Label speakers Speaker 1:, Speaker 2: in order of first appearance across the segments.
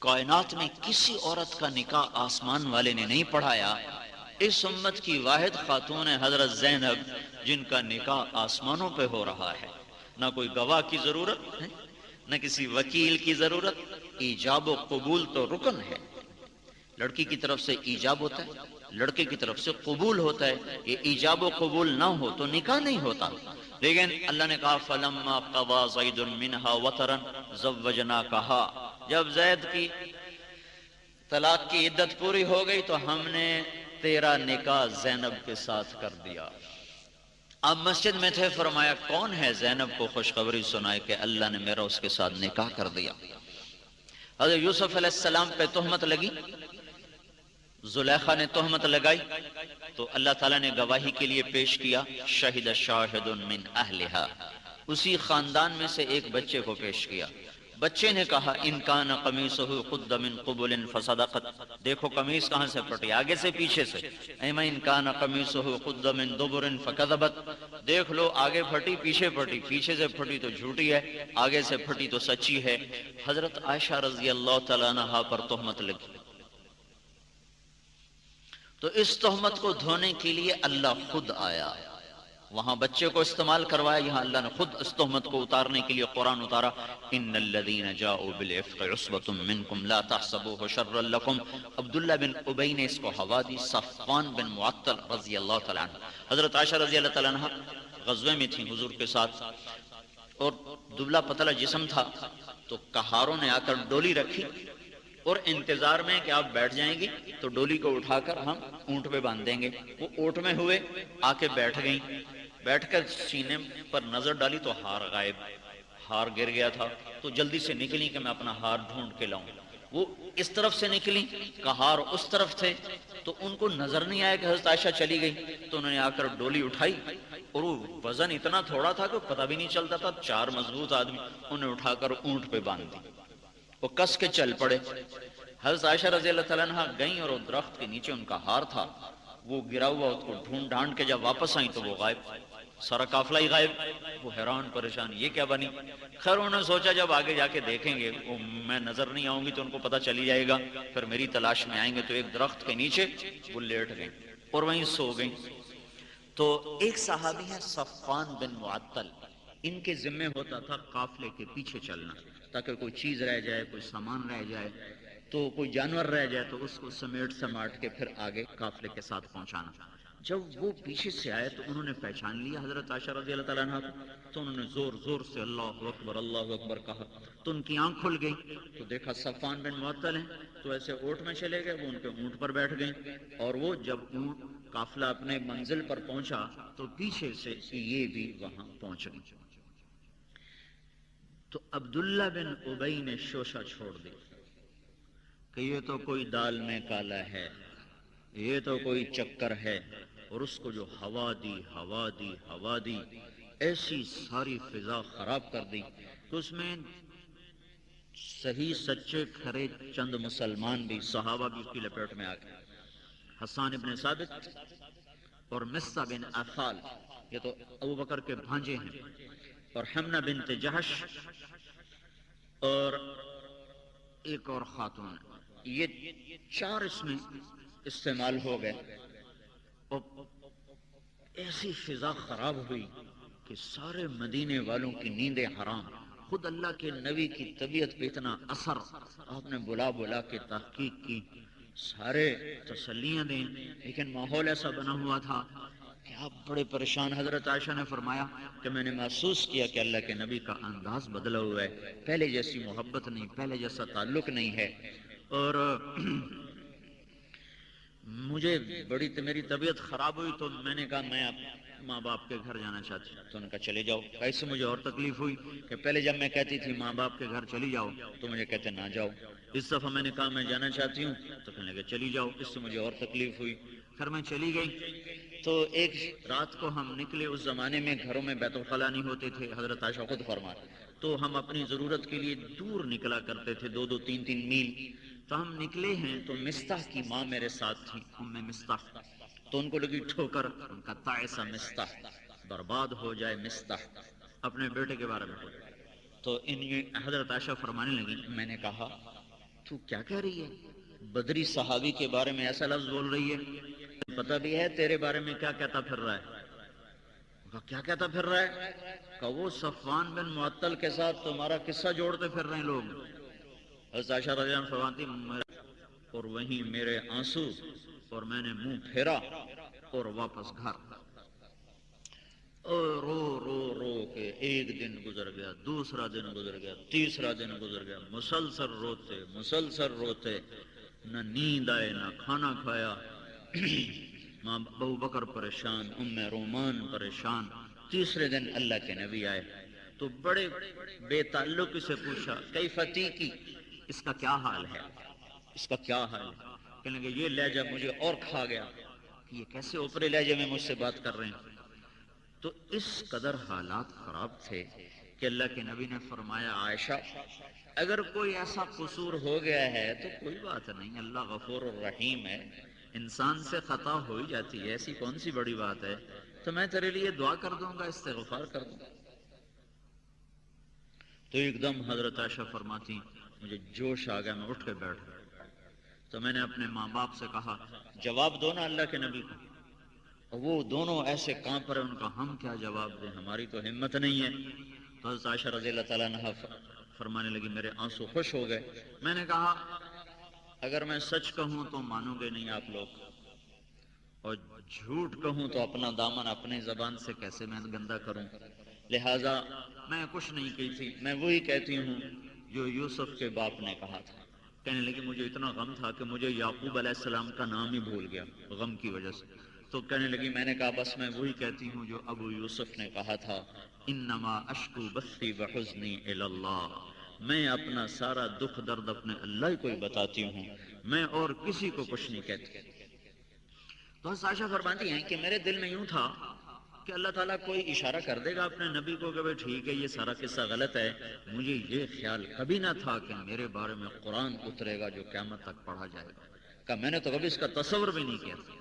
Speaker 1: کائنات میں کسی عورت کا نکاح آسمان والے نے نہیں پڑھایا، اس امت کی واحد خاتون ہے حضرت زینب، جن کا نکاح آسمانوں پہ ہو رہا ہے۔ نہ کوئی گواہ کی ضرورت ہے، نہ کسی وکیل کی ضرورت، ایجاب و قبول تو رکن ہے۔ لڑکی کی طرف سے ایجاب ہوتا ہے، لڑکے کی طرف سے قبول ہوتا ہے۔ یہ ایجاب و قبول نہ ہو تو نکاح نہیں ہوتا۔ لیکن اللہ نے کہا فَلَمَّا قَضَى زَيْدٌ مِّنْهَا وَطَرًا زَوَّجْنَاكَهَا، جب زید کی طلاق کی عدت پوری ہو گئی تو ہم نے تیرا نکاح زینب کے ساتھ کر دیا۔ اب مسجد میں تھے، فرمایا کون ہے زینب کو خوشخبری سنائے کہ اللہ نے میرا اس کے ساتھ نکاح کر دیا۔ حضرت یوسف علیہ السلام پہ تہمت لگی، زلیخا نے تہمت لگائی تو اللہ تعالیٰ نے گواہی کے لیے پیش کیا شہد شاہد من اہلہا، اسی خاندان میں سے ایک بچے کو پیش کیا۔ بچے نے کہا ان کان قمیصہ قد من قبل فصدقت، دیکھو قمیص کہاں سے پھٹی، آگے سے پیچھے سے۔ ایما ان کان قمیصہ قد من دبر فکذبت، دیکھ لو آگے پھٹی پیچھے پھٹی، پیچھے سے پھٹی تو جھوٹی ہے، آگے سے پھٹی تو سچی ہے۔ حضرت عائشہ رضی اللہ تعالیٰ عنہا پر تہمت لگی، تو اس تہمت کو دھونے کے لیے اللہ خود آیا، وہاں بچے کو استعمال کروایا، یہاں اللہ نے خود اس تہمت کو اتارنے کے لیے قرآن اتارا ان الذین جاؤوا بالعفق عصبۃ منکم لا تحسبوه شرا لکم۔ عبداللہ بن ابی نے اس کو ہوا دی، صفوان بن معطل رضی اللہ تعالیٰ عنہ۔ حضرت عائشہ رضی اللہ تعالیٰ عنہ غزوے میں تھیں حضور کے ساتھ، اور دبلا پتلا جسم تھا، تو کہاروں نے آ کر ڈولی رکھی اور انتظار میں کہ آپ بیٹھ جائیں گی تو ڈولی کو اٹھا کر ہم اونٹ پہ باندھ دیں گے۔ وہ اونٹ میں ہوئے، آ کے بیٹھ گئیں، بیٹھ کر سینے پر نظر ڈالی تو ہار غائب، ہار گر گیا تھا، تو جلدی سے نکلی کہ میں اپنا ہار ڈھونڈ کے لاؤں۔ وہ اس طرف سے نکلی، کہار اس طرف تھے، تو ان کو نظر نہیں آیا کہ حضرت عائشہ چلی گئی، تو انہوں نے آ کر ڈولی اٹھائی، اور وہ وزن اتنا تھوڑا تھا کہ پتہ بھی نہیں چلتا تھا، چار مضبوط آدمی انہیں اٹھا کر اونٹ پہ باندھ دی، وہ کس کے چل پڑے۔ حضرت عائشہ رضی اللہ تعالیٰ عنہ گئیں اور وہ درخت کے نیچے ان کا ہار تھا، وہ گرا ہوا، اس کو ڈھونڈ ڈھانڈ کے جب واپس آئیں تو وہ غائب، سارا قافلہ ہی غائب۔ وہ حیران پریشان، یہ کیا بنی؟ خیر انہوں نے سوچا جب آگے جا کے دیکھیں گے، وہ میں نظر نہیں آؤں گی تو ان کو پتہ چلی جائے گا، پھر میری تلاش میں آئیں گے، تو ایک درخت کے نیچے وہ لیٹ گئیں اور وہیں سو گئیں۔ تو ایک صحابی ہیں صفوان بن معطل، ان کے ذمہ ہوتا تھا قافلے کے پیچھے چلنا، تاکہ کوئی چیز رہ جائے، کوئی سامان رہ جائے، تو کوئی جانور رہ جائے تو اس کو سمیٹ سماٹ کے پھر آگے قافلے کے ساتھ پہنچانا۔ جب وہ پیچھے سے آئے تو انہوں نے پہچان لیا حضرت عائشہ رضی اللہ تعالیٰ عنہ کو، تو انہوں نے زور زور سے اللہ اکبر کہا، تو ان کی آنکھ کھل گئی، تو دیکھا صفوان بن معطل ہیں، تو ایسے اونٹ میں چلے گئے، وہ ان کے اونٹ پر بیٹھ گئیں، اور وہ جب اونٹ قافلہ اپنے منزل پر پہنچا تو پیچھے سے یہ بھی وہاں پہنچ گئی۔ تو عبداللہ بن ابی نے شوشہ چھوڑ دی کہ یہ تو کوئی دال میں کالا ہے، یہ تو کوئی چکر ہے، اور اس کو جو ہوا دی، ایسی ساری فضا خراب کر دی کہ اس میں صحیح سچے کھرے چند مسلمان بھی، صحابہ بھی اس کی لپیٹ میں آ گئے۔ حسان ابن ثابت اور مصعب بن عفال، یہ تو ابو بکر کے بھانجے ہیں، اور حمنہ بنت جہش اور ایک اور خاتون، یہ چار اس میں استعمال ہو گئے، اور ایسی فضا خراب ہوئی کہ سارے مدینے والوں کی نیندیں حرام۔ خود اللہ کے نبی کی طبیعت پہ اتنا اثر، آپ نے بلا کے تحقیق کی، سارے تسلیاں دیں، لیکن ماحول ایسا بنا ہوا تھا کہ آپ بڑے پریشان۔ حضرت عائشہ نے فرمایا کہ میں نے محسوس کیا کہ اللہ کے نبی کا انداز بدلا ہوا ہے، پہلے جیسی محبت نہیں، پہلے جیسا تعلق نہیں ہے، اور مجھے میری طبیعت خراب ہوئی تو میں نے کہا میں ماں باپ کے گھر جانا چاہتی ہوں، تو انہوں نے کہا چلے جاؤ۔ ایسے مجھے اور تکلیف ہوئی کہ پہلے جب میں کہتی تھی ماں باپ کے گھر چلی جاؤ تو مجھے کہتے نہ جاؤ، اس دفعہ میں نے کہا میں جانا چاہتی ہوں تو کہنے لگے چلی جاؤ، اس سے مجھے اور تکلیف ہوئی، پھر میں چلی گئی۔ تو ایک رات کو ہم نکلے، اس زمانے میں گھروں میں بیت الخلا نہیں ہوتے تھے، حضرت عائشہ خود فرما، تو ہم اپنی ضرورت کے لیے دور نکلا کرتے تھے، 2-2 3-3 میل۔ تو ہم نکلے ہیں تو مستح کی ماں میرے ساتھ تھی، ام مستح، تو ان کو لگی ٹھوکر، ان کا تعیسہ مستح، برباد ہو جائے مستح، اپنے بیٹے کے بارے میں۔ تو حضرت عائشہ فرمانے لگی، میں نے کہا تو کیا کہہ رہی ہے؟ بدری صحابی کے بارے میں ایسا لفظ بول رہی ہے، پتہ بھی ہے تیرے بارے میں کیا کہتا پھر رہا ہے؟ کیا کہتا پھر رہا ہے؟ کہ وہ صفوان بن معطل کے ساتھ تمہارا قصہ جوڑتے پھر رہے ہیں لوگ۔ حضرت عائشہ رضی اللہ عنہا فرماتی اور وہیں میرے آنسو، اور میں نے منہ پھیرا اور واپس گھر، اور رو رو رو کے ایک دن گزر گیا، دوسرا دن گزر گیا، تیسرا دن گزر گیا، مسلسل روتے، نہ نیند آئے نہ کھانا کھایا۔ ماں ابو بکر پریشان، ام رومان پریشان۔ تیسرے دن اللہ کے نبی آئے تو بڑے بے تعلق سے پوچھا کیف تیکی، اس کا کیا حال ہے، اس کا کیا حال ہے؟ کہنے لگے یہ لہجہ مجھے اور کھا گیا کہ یہ کیسے اوپرے لہجے میں مجھ سے بات کر رہے ہیں۔ تو اس قدر حالات خراب تھے کہ اللہ کے نبی نے فرمایا عائشہ اگر کوئی ایسا قصور ہو گیا ہے تو کوئی بات نہیں، اللہ غفور الرحیم ہے، انسان سے خطا ہو ہی جاتی ہے، ایسی کون سی بڑی بات ہے، تو میں تیرے لیے دعا کر دوں گا، استغفار کر دوں گا۔ تو ایک دم حضرت عائشہ فرماتی مجھے جوش آ گیا، میں اٹھ کے بیٹھ گیا۔ تو میں نے اپنے ماں باپ سے کہا جواب دو نا اللہ کے نبی کو۔ وہ دونوں ایسے کانپ رہے، ان کا ہم کیا جواب دیں، ہماری تو ہمت نہیں ہے۔ تو حضرت عائشہ رضی اللہ تعالیٰ عنہا فرمانے لگی میرے آنسو خوش ہو گئے۔ میں نے کہا اگر میں سچ کہوں تو مانو گے نہیں آپ لوگ، اور جھوٹ کہوں تو اپنا دامن اپنی زبان سے کیسے میں گندا کروں، لہٰذا میں کچھ نہیں کی تھی، میں وہی کہتی ہوں جو یوسف کے باپ نے کہا تھا۔ کہنے لگی مجھے اتنا غم تھا کہ مجھے یعقوب علیہ السلام کا نام ہی بھول گیا غم کی وجہ سے۔ تو کہنے لگی میں نے کہا بس میں وہی کہتی ہوں جو ابو یوسف نے کہا تھا، انما اشکو بثی وحزنی الی اللہ، میں اپنا سارا دکھ درد اپنے اللہ کو ہی بتاتی ہوں، میں اور کسی کو کچھ نہیں کہتی۔ تو حضرت عائشہ فرماتی ہیں کہ میرے دل میں یوں تھا کہ اللہ تعالیٰ کوئی اشارہ کر دے گا اپنے نبی کو کہ ٹھیک ہے یہ سارا قصہ غلط ہے۔ مجھے یہ خیال کبھی نہ تھا کہ میرے بارے میں قرآن اترے گا جو قیامت تک پڑھا جائے گا، کہ میں نے تو کبھی اس کا تصور بھی نہیں کیا تھا،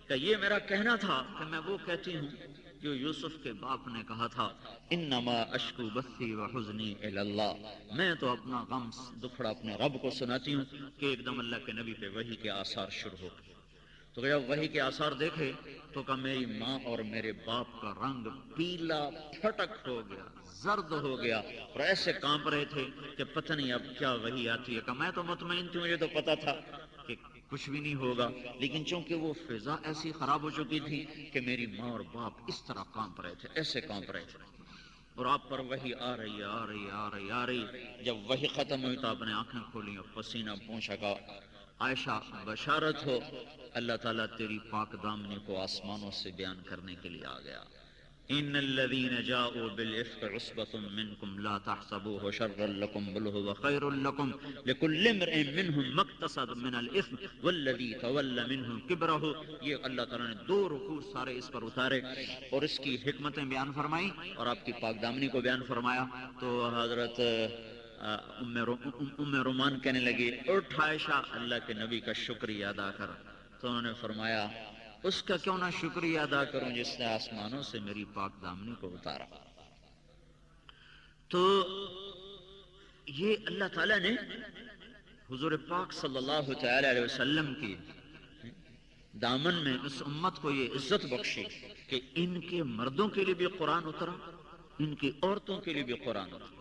Speaker 1: کہ یہ میرا کہنا تھا کہ میں وہ کہتی ہوں جو یوسف کے باپ نے کہا تھا انما اشکو بثی وحزنی الی اللہ، میں تو اپنا غم دکھڑا اپنے رب کو سناتی ہوں۔ کہ ایک دم اللہ کے نبی پہ وحی کے آثار شروع ہو گئے۔ تو جب وحی کے آثار دیکھے تو کہ میری ماں اور میرے باپ کا رنگ پیلا پھٹک ہو گیا، زرد ہو گیا، اور ایسے کانپ رہے تھے کہ پتہ نہیں اب کیا وحی آتی ہے۔ کہ میں تو مطمئن تھی، مجھے تو پتا تھا کہ کچھ بھی نہیں ہوگا، لیکن چونکہ وہ فضا ایسی خراب ہو چکی تھی کہ میری ماں اور باپ اس طرح کانپ رہے تھے، ایسے کانپ رہے تھے، اور آپ پر وحی آ رہی آ رہی آ رہی آ رہی۔ جب وحی ختم ہوئی تو آپ نے آنکھیں کھولی اور پسینہ پونچھا، کا عائشہ بشارت ہو، اللہ تعالیٰ تیری پاک دامنی کو آسمانوں سے بیان کرنے کے لیے آ گیا۔ ان الذين جاءوا بالافك عصبة منكم لا تحسبوه شرا لكم بل هو خير لكم لكل امرئ منهم ما اكتسب من الاثم والذي تولى منهم كبره۔ یہ اللہ تعالیٰ نے دو رکوع سارے اس پر اتارے اور اس کی حکمتیں بیان فرمائی اور آپ کی پاک دامنی کو بیان فرمایا۔ تو حضرت ام رومان کہنے لگی اٹھ عائشہ اللہ کے نبی کا شکریہ ادا کر۔ تو انہوں نے فرمایا اس کا کیوں نہ شکریہ ادا کروں جس نے آسمانوں سے میری پاک دامنی کو اتارا۔ تو یہ اللہ تعالیٰ نے حضور پاک صلی اللہ تعالی علیہ وسلم کی دامن میں اس امت کو یہ عزت بخشی کہ ان کے مردوں کے لیے بھی قرآن اترا، ان کی عورتوں کے لیے بھی قرآن اترا۔